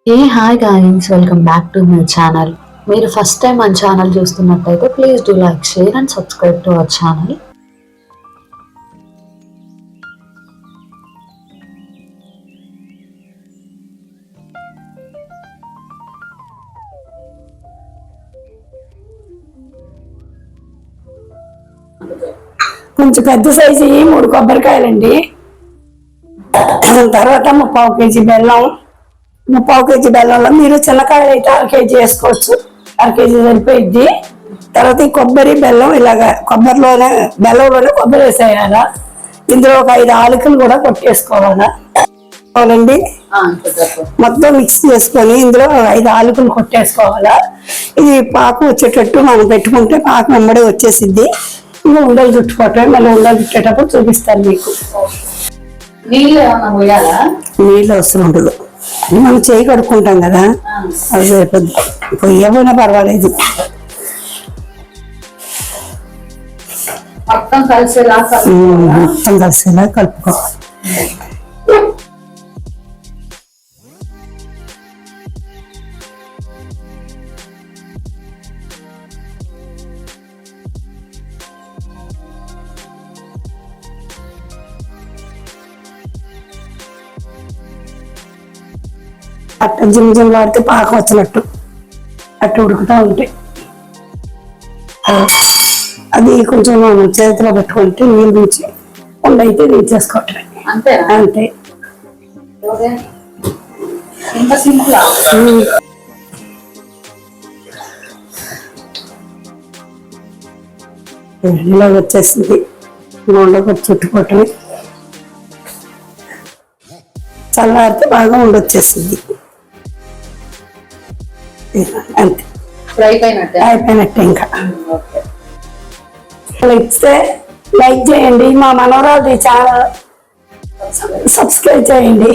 A hi guys, welcome back to my channel. మీరు first time మన channel చూస్తున్నట్టయితే please do like, share and subscribe to our channel. కొంచెం పెద్ద size 3 కొబ్బరికాయలండి. తర్వాత 3/4 KG బెల్లం. 3/4 KG బెల్లంలో మీరు చిన్నకాయలు అయితే 1/2 కేజీ వేసుకోవచ్చు. 1/2 కేజీ సరిపోయిద్ది. తర్వాత ఈ కొబ్బరి బెల్లం ఇలాగా బెల్లంలోనే కొబ్బరి వేసేయాలా. ఇందులో ఒక 5 ఆలుకలు కూడా కొట్టేసుకోవాలా అండి. మొత్తం మిక్స్ చేసుకొని ఇందులో 5 ఆలుకలు కొట్టేసుకోవాలా. ఇది పాకు వచ్చేటట్టు మనం పెట్టుకుంటే పాకు వెంబడే వచ్చేసిద్ది. ఇంకా ఉండలు చుట్టుకోవటం, మళ్ళీ ఉండలు చుట్టేటప్పుడు చూపిస్తాను మీకు. నీళ్ళు అవసరం ఉండదు, మనం చేయి కడుక్కుంటాం కదా, అది సరిపోద్ది. పొయ్యపోయినా పర్వాలేదు. మొత్తం కలిసేలా కలుపుకోవాలి. అట్ట జిమ్ వాడితే పాకం వచ్చినట్టు అట్ట ఉడుకుతూ ఉంటాయి. అది కొంచెం మనం చేతిలో పెట్టుకుంటే నీళ్ళు నుంచి ఉండైతే తీసేసుకోవటం అంతే. ఇలా వచ్చేసింది. ఉండకు చుట్టుకోవటమే. చల్లారితే బాగా ఉండొచ్చేసింది. అంతే, అయిపోయినట్టే. ఇంకా ఇస్తే లైక్ చేయండి. మా మనవరాలు ఛానల్ సబ్స్క్రైబ్ చేయండి.